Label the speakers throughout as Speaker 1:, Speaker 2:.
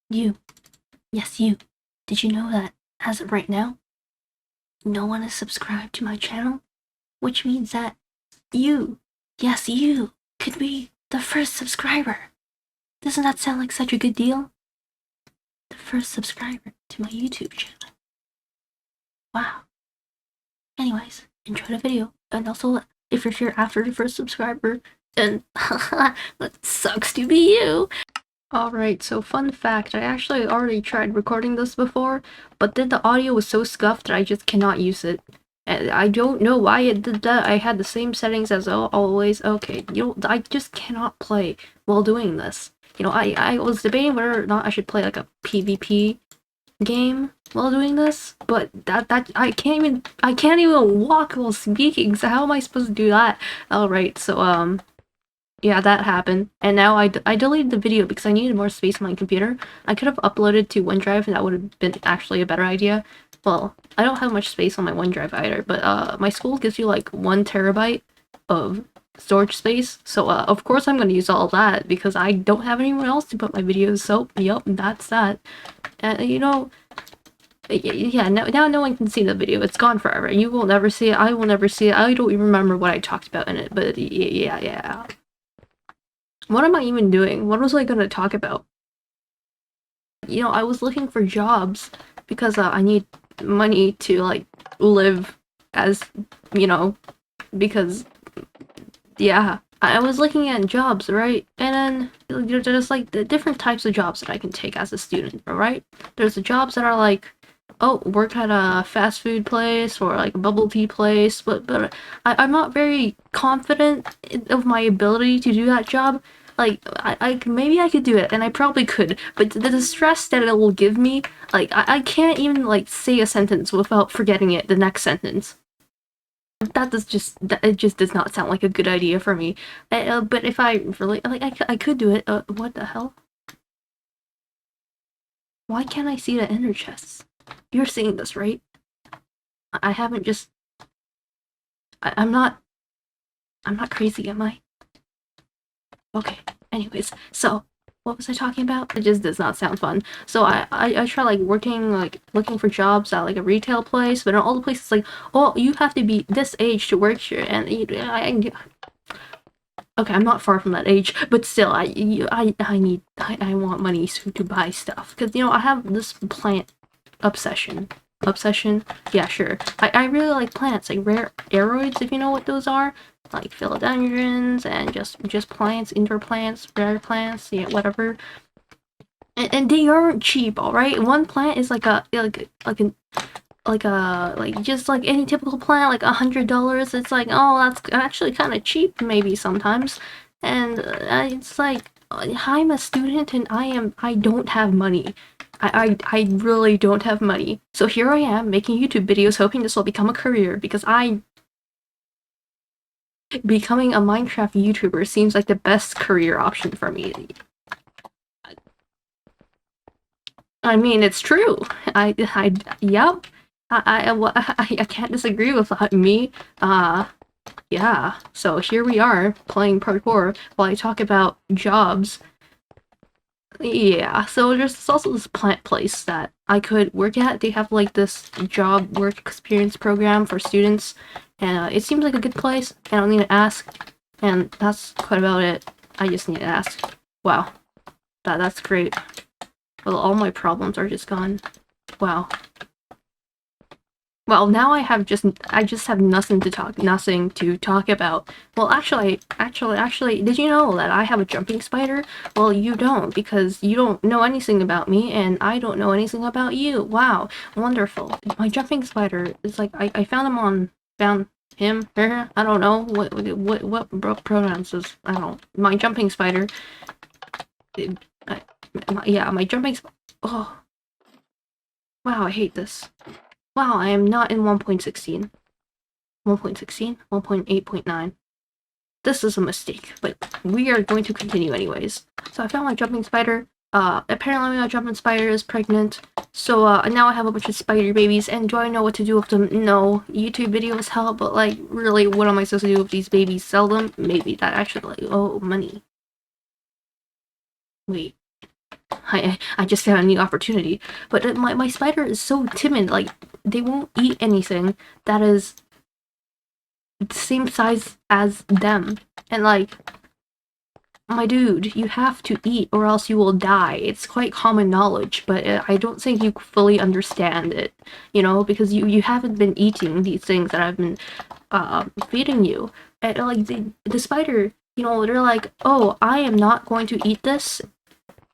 Speaker 1: You. Yes, you. Did you know that, as of right now, no one is subscribed to my channel? Which means that you, yes, you, could be the first subscriber. Doesn't that sound like such a good deal? The first subscriber to my YouTube channel. Wow. Anyways, enjoy the video. And also, if you're here after the first subscriber, then that sucks to be you. Alright, so fun fact, I actually already tried recording this before, but then the audio was so scuffed that I just cannot use it. And I don't know why it did that. I had the same settings as always. Okay, I just cannot play while doing this. I was debating whether or not I should play like a PvP game while doing this, but I can't even walk while speaking, so how am I supposed to do that? Alright, so yeah, that happened, and now I deleted the video because I needed more space on my computer. I could have uploaded to OneDrive, and that would have been actually a better idea. Well, I don't have much space on my OneDrive either, but my school gives you like 1 terabyte of storage space, so of course I'm going to use all of that because I don't have anywhere else to put my videos, so yup, that's that. And yeah, now no one can see the video. It's gone forever. You will never see it. I will never see it. I don't even remember what I talked about in it, but yeah. What am I even doing? What was I gonna talk about? I was looking for jobs because I need money to like live as, because yeah, I was looking at jobs, right? And then there's like the different types of jobs that I can take as a student, right? There's the jobs that are like, oh, work at a fast food place or like a bubble tea place, but I'm not very confident of my ability to do that job. Like, maybe I could do it, and I probably could, but the stress that it will give me, like, I can't even, like, say a sentence without forgetting it the next sentence. It just does not sound like a good idea for me. But if I really, like, I could do it. What the hell? Why can't I see the ender chests? You're seeing this, right? I haven't just... I'm not crazy, am I? Okay, anyways, so, what was I talking about? It just does not sound fun. So I try, like, working, like, looking for jobs at, like, a retail place, but in all the places, like, oh, you have to be this age to work here, and okay, I'm not far from that age, but still, I want money to buy stuff, because, I have this plant obsession. Obsession? Yeah, sure. I really like plants, like rare aeroids, if you know what those are. Like philodendrons and just plants, indoor plants, rare plants, yeah, whatever. And they aren't cheap, alright? One plant is like just like any typical plant, like $100. It's like, oh, that's actually kind of cheap, maybe sometimes. And it's like, I'm a student and I don't have money. I really don't have money. So here I am making YouTube videos hoping this will become a career because becoming a Minecraft YouTuber seems like the best career option for me. I mean, it's true. Yep. I can't disagree with me. Yeah. So here we are playing parkour while I talk about jobs. Yeah, so there's also this plant place that I could work at. They have like this job work experience program for students, and it seems like a good place. I don't need to ask, and that's quite about it. I just need to ask. Wow, that's great. Well, all my problems are just gone. Wow. Well, now I just have nothing to talk about. Well, actually, did you know that I have a jumping spider? Well, you don't, because you don't know anything about me, and I don't know anything about you. Wow, wonderful. My jumping spider is like, I found him, her, I don't know, what pronouns is, I don't know, my jumping spider. Yeah, my jumping oh. Wow, I hate this. Wow, I am not in 1.16. 1.16? 1.8.9. This is a mistake, but we are going to continue anyways. So I found my jumping spider. Apparently my jumping spider is pregnant. So, now I have a bunch of spider babies, and do I know what to do with them? No. YouTube videos help, but like, really, what am I supposed to do with these babies? Sell them? Maybe. That actually, like, oh, money. Wait. I just found a new opportunity. But my spider is so timid, like, they won't eat anything that is the same size as them. And like, my dude, you have to eat or else you will die. It's quite common knowledge, but I don't think you fully understand it, you know, because you haven't been eating these things that I've been feeding you. And like the spider, you know, they're like, oh, I am not going to eat this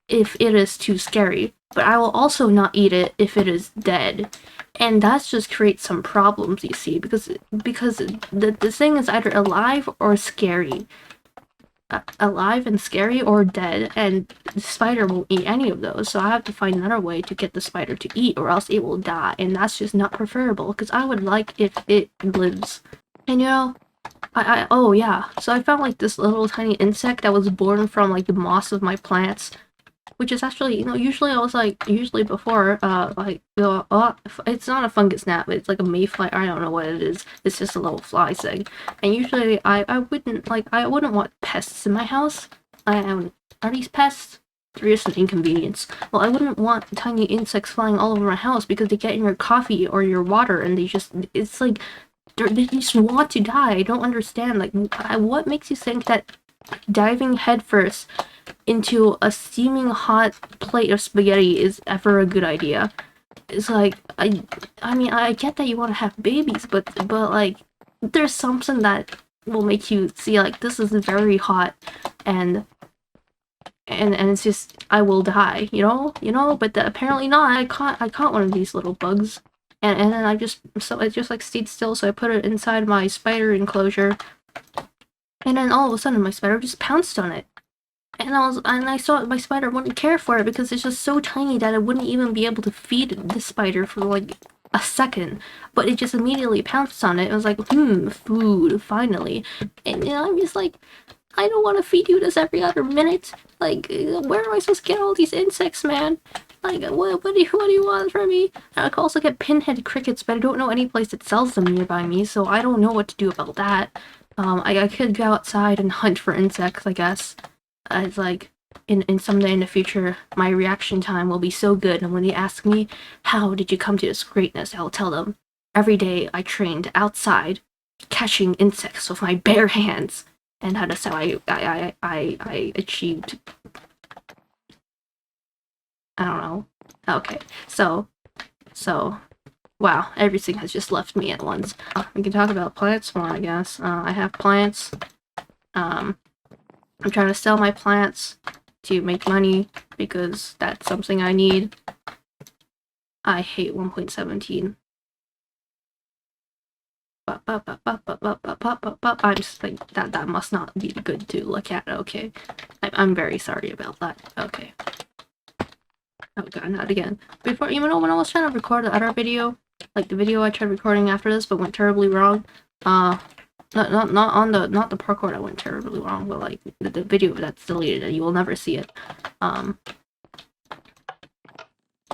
Speaker 1: if it is too scary, but I will also not eat it if it is dead. And that just creates some problems, you see, because the thing is either alive or scary. Alive and scary or dead, and the spider won't eat any of those, so I have to find another way to get the spider to eat or else it will die, and that's just not preferable because I would like if it lives. And you know, oh yeah, so I found like this little tiny insect that was born from like the moss of my plants, which is actually, you know, usually before, like, you know, it's not a fungus gnat, but it's like a mayfly, I don't know what it is, it's just a little fly thing, and usually I wouldn't want pests in my house. Are these pests? They're just an inconvenience. Well, I wouldn't want tiny insects flying all over my house because they get in your coffee or your water, and it's like, they just want to die. I don't understand, like, what makes you think that diving headfirst into a steaming hot plate of spaghetti is ever a good idea? It's like, I mean, I get that you want to have babies, but like, there's something that will make you see, like, this is very hot, and it's just, I will die, you know, but apparently not. I caught one of these little bugs, and then it just like stayed still, so I put it inside my spider enclosure, and then all of a sudden my spider just pounced on it. And I saw my spider wouldn't care for it because it's just so tiny that it wouldn't even be able to feed the spider for like a second. But it just immediately pounced on it. It was like, food, finally. And you know, I'm just like, I don't want to feed you this every other minute. Like, where am I supposed to get all these insects, man? Like, what do you want from me? I could also get pinhead crickets, but I don't know any place that sells them nearby me, so I don't know what to do about that. I could go outside and hunt for insects, I guess. It's like, in someday in the future, my reaction time will be so good, and when they ask me, how did you come to this greatness, I'll tell them, every day I trained outside, catching insects with my bare hands, and that's how I achieved, I don't know. Okay, so, wow, everything has just left me at once. We can talk about plants more, I guess. I have plants, I'm trying to sell my plants to make money because that's something I need. I hate 1.17. I'm just like, that must not be good to look at. Okay, I'm very sorry about that. Okay. Oh god, not again. Before, you know, when I was trying to record the other video, like the video I tried recording after this but went terribly wrong, not the parkour that went terribly wrong, but like the video that's deleted and you will never see it.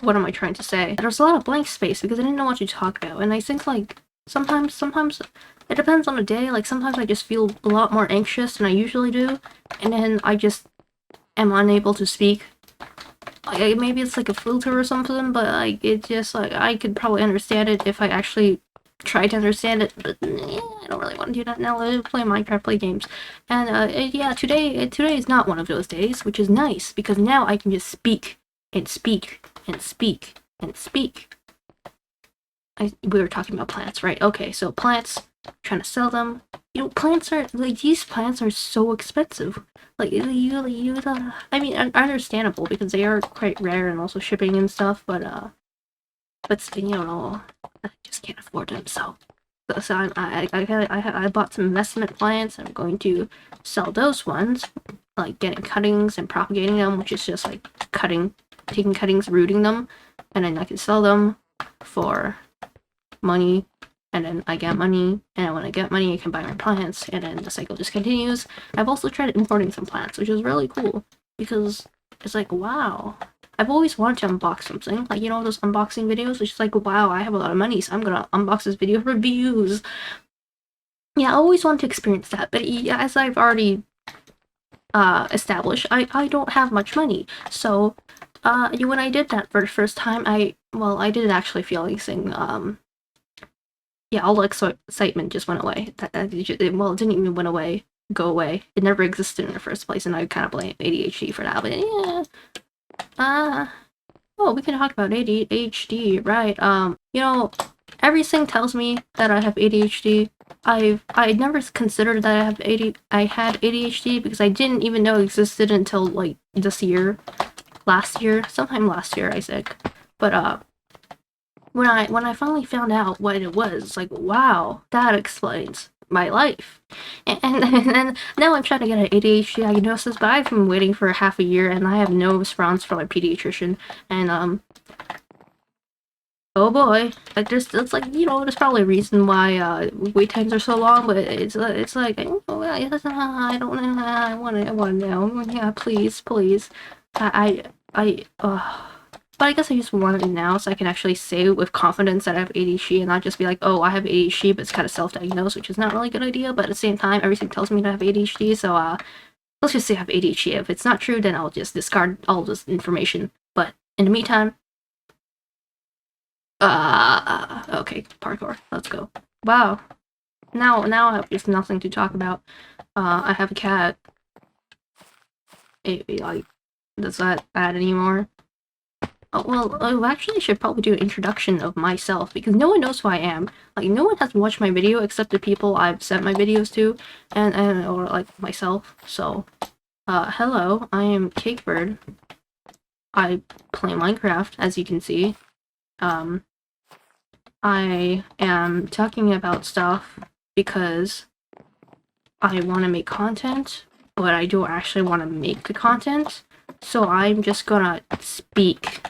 Speaker 1: What am I trying to say? There's a lot of blank space because I didn't know what to talk about, and I think like sometimes it depends on the day. Like sometimes I just feel a lot more anxious than I usually do, and then I just am unable to speak. Like maybe it's like a filter or something, but like it just like I could probably understand it if I actually try to understand it, but I don't really want to do that now. I play Minecraft, play games, and yeah, today is not one of those days, which is nice because now I can just speak and speak and speak and speak. We were talking about plants, right? Okay, so plants, trying to sell them. You know, plants are like, these plants are so expensive. Like I mean, understandable because they are quite rare and also shipping and stuff, but you know, I just can't afford them. So I bought some investment plants. I'm going to sell those ones, like getting cuttings and propagating them, which is just like taking cuttings, rooting them, and then I can sell them for money, and then I get money, and when I get money I can buy more plants, and then the cycle just continues. I've also tried importing some plants, which is really cool because it's like, wow, I've always wanted to unbox something, like, you know, those unboxing videos, it's just like, wow, I have a lot of money, so I'm gonna unbox this video for views. Yeah, I always wanted to experience that, but as I've already established, I don't have much money, so when I did that for the first time, I did actually feel anything. Yeah, all the excitement just went away. It didn't even go away. It never existed in the first place, and I kind of blame ADHD for that. But yeah, oh, we can talk about ADHD, right? Everything tells me that I have ADHD. I never considered that I had ADHD because I didn't even know it existed until like sometime last year, I think. But when I finally found out what it was, like, wow, that explains my life. And now I'm trying to get an ADHD diagnosis, but I've been waiting for half a year and I have no response from my pediatrician. And oh boy, like it's like, there's probably a reason why wait times are so long, but it's like, I don't know, I want to know. Yeah, please. But I guess I just want it now so I can actually say with confidence that I have ADHD and not just be like, oh, I have ADHD, but it's kind of self-diagnosed, which is not really a good idea. But at the same time, everything tells me to have ADHD, so let's just say I have ADHD. If it's not true, then I'll just discard all this information. But in the meantime, okay, parkour. Let's go. Wow. Now I have just nothing to talk about. I have a cat. Like, does that add anymore? Oh, well, I actually should probably do an introduction of myself, because no one knows who I am. Like, no one has watched my video except the people I've sent my videos to, or, like, myself. So, hello, I am Cakebird. I play Minecraft, as you can see. I am talking about stuff because I want to make content, but I don't actually want to make the content. So I'm just gonna speak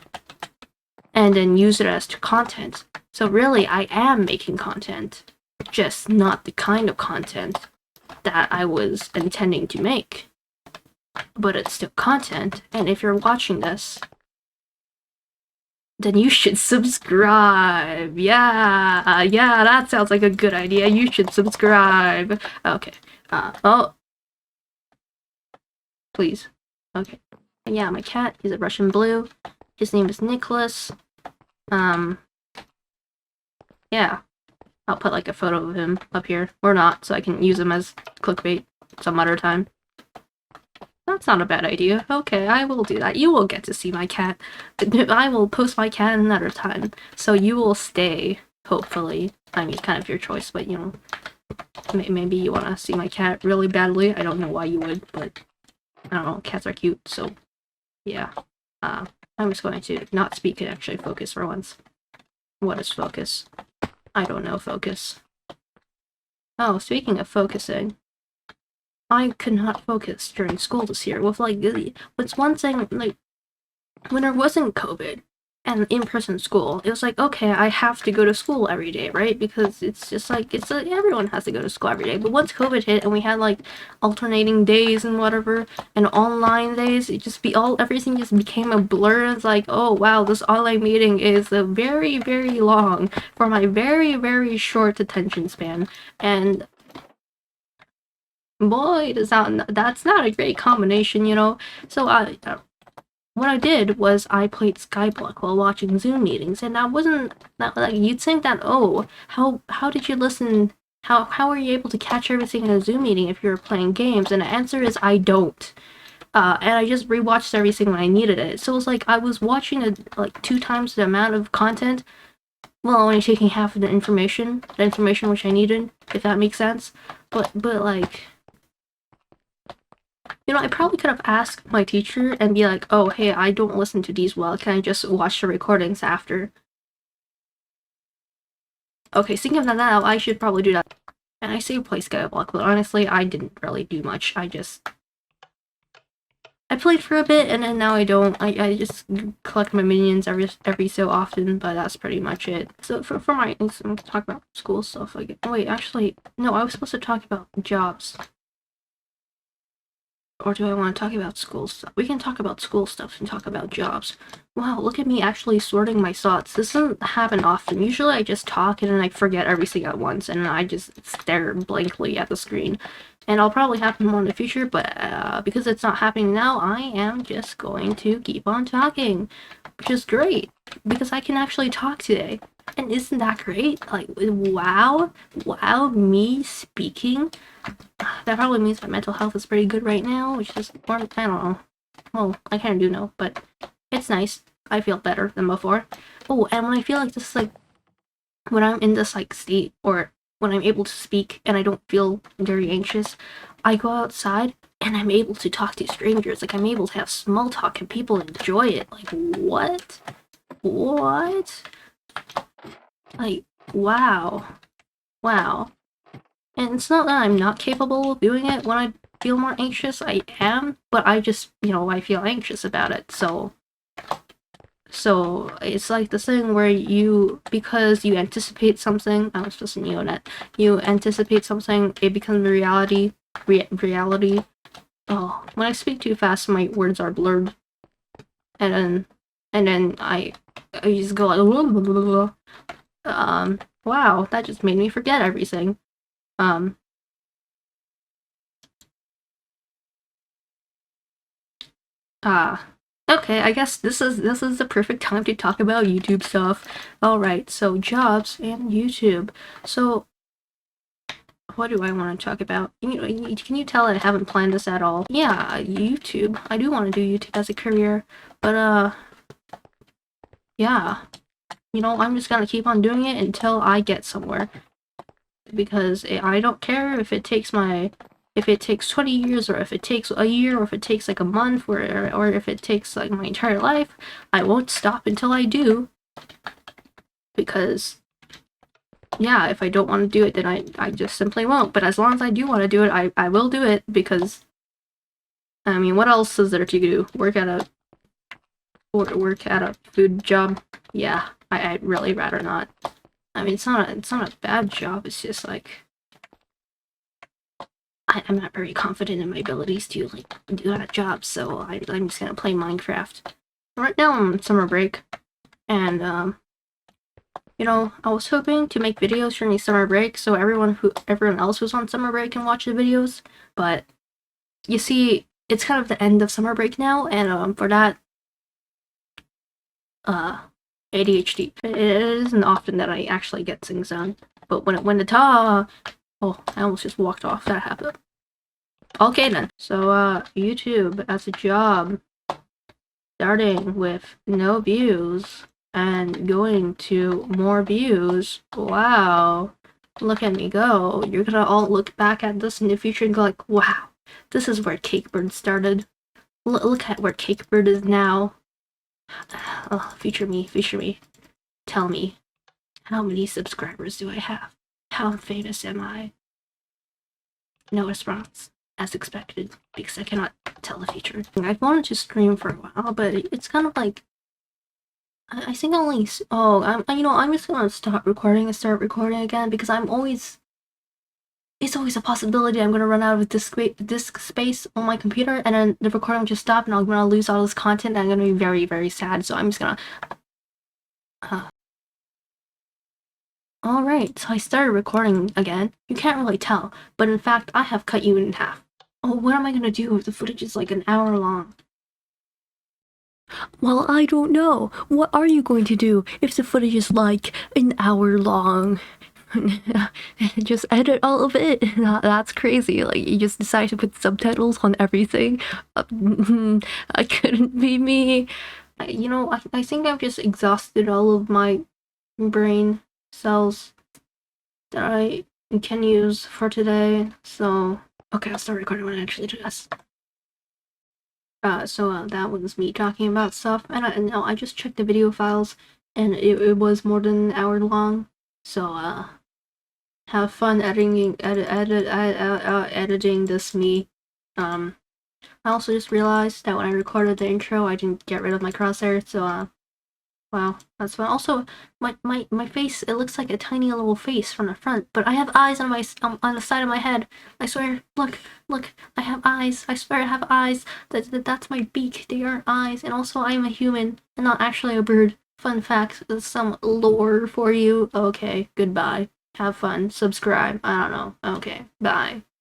Speaker 1: and then use it as content. So really, I am making content, just not the kind of content that I was intending to make. But it's still content, and if you're watching this, then you should subscribe. Yeah, that sounds like a good idea. You should subscribe. Okay. Oh. Please. Okay. Yeah, my cat is a Russian blue. His name is Nicholas. Yeah. I'll put like a photo of him up here. Or not, so I can use him as clickbait some other time. That's not a bad idea. Okay, I will do that. You will get to see my cat. I will post my cat another time. So you will stay, hopefully. I mean, kind of your choice, but maybe you want to see my cat really badly. I don't know why you would, but I don't know. Cats are cute, so yeah. I'm just going to not speak and actually focus for once. What is focus? I don't know focus. Oh, speaking of focusing, I could not focus during school this year with, like, what's one thing, like, when there wasn't COVID and in-person school, it was like, okay, I have to go to school every day, right? Because it's just like, everyone has to go to school every day. But once COVID hit and we had, like, alternating days and whatever, and online days, everything just became a blur. It's like, oh, wow, this online meeting is very, very long for my very, very short attention span. And boy, that's not a great combination, So what I did was I played Skyblock while watching Zoom meetings, and that wasn't that, like, you'd think that, oh, how did you listen? How are you able to catch everything in a Zoom meeting if you're playing games? And the answer is I don't. And I just rewatched everything when I needed it. So it was like I was watching like 2 times the amount of content, well, only taking half of the information which I needed, if that makes sense. But like, I probably could have asked my teacher and be like, oh, hey, I don't listen to these well. Can I just watch the recordings after? Okay, thinking of that now, I should probably do that. And I say play Skyblock, but honestly, I didn't really do much. I played for a bit, and then now I don't. I just collect my minions every so often, but that's pretty much it. So for my, I'm gonna talk about school stuff. Like, wait, actually, no, I was supposed to talk about jobs. Or do I want to talk about school stuff? We can talk about school stuff and talk about jobs. Wow, look at me actually sorting my thoughts. This doesn't happen often. Usually I just talk and then I forget everything at once and I just stare blankly at the screen. and I'll probably happen more in the future, but because it's not happening now, I am just going to keep on talking, which is great, because I can actually talk today. And isn't that great? Like, wow, me speaking. That probably means my mental health is pretty good right now, which is, or, I don't know. Well, I kind of do know, but it's nice. I feel better than before. Oh, and when I feel like this, like, when I'm in this, like, state, or when I'm able to speak and I don't feel very anxious, I go outside and I'm able to talk to strangers. Like, I'm able to have small talk and people enjoy it. Like, what? What? Like, wow. Wow. And it's not that I'm not capable of doing it when I feel more anxious. I am, but I just, I feel anxious about it. So it's like this thing where because you anticipate something, I was just in Neonet, you anticipate something, it becomes a reality. Reality. Oh, when I speak too fast, my words are blurred. And then I just go like, blah, blah, blah, blah. Wow, that just made me forget everything. Okay, I guess this is the perfect time to talk about YouTube stuff. Alright, so jobs and YouTube. So, what do I want to talk about? Can you tell I haven't planned this at all? Yeah, YouTube. I do want to do YouTube as a career, but, yeah. I'm just gonna keep on doing it until I get somewhere. Because I don't care if it takes 20 years, or if it takes a year, or if it takes like a month, or if it takes like my entire life, I won't stop until I do. Because, yeah, if I don't want to do it, then I just simply won't. But as long as I do want to do it, I will do it, because, I mean, what else is there to do? Work at a food job? Yeah, I'd really rather not. I mean, it's not a bad job, it's just like, I'm not very confident in my abilities to, like, do that job, so I'm just gonna play Minecraft. Right now I'm on summer break, and, I was hoping to make videos during the summer break so everyone else who's on summer break can watch the videos, but, you see, it's kind of the end of summer break now, and, for that, ADHD. It isn't often that I actually get things done, but when the oh, I almost just walked off, that happened. Okay then. So, YouTube as a job, starting with no views and going to more views. Wow. Look at me go. You're gonna all look back at this in the future and go like, wow, this is where Cakebird started. Look at where Cakebird is now. Oh, feature me. Tell me, how many subscribers do I have? How famous am I? No response. As expected, because I cannot tell the future. I've wanted to stream for a while, but it's kind of like, I think only, I'm just gonna stop recording and start recording again, because it's always a possibility I'm gonna run out of disk space on my computer, and then the recording will just stop, and I'm gonna lose all this content, and I'm gonna be very, very sad, so I'm just gonna, Alright, so I started recording again. You can't really tell, but in fact, I have cut you in half. Oh, what am I gonna do if the footage is like an hour long? Well, I don't know. What are you going to do if the footage is like an hour long? Just edit all of it. That's crazy. Like, you just decide to put subtitles on everything. I couldn't be me. I think I've just exhausted all of my brain cells that I can use for today, so okay, I'll start recording when I actually do this. That was me talking about stuff, and I just checked the video files, and it was more than an hour long, so have fun editing this me. I also just realized that when I recorded the intro, I didn't get rid of my crosshair, so wow, that's fun. Also, my face, it looks like a tiny little face from the front, but I have eyes on on the side of my head. I swear, look, I have eyes. I swear I have eyes. That's my beak. They are eyes. And also, I am a human and not actually a bird. Fun fact, some lore for you. Okay, goodbye. Have fun. Subscribe. I don't know. Okay, bye.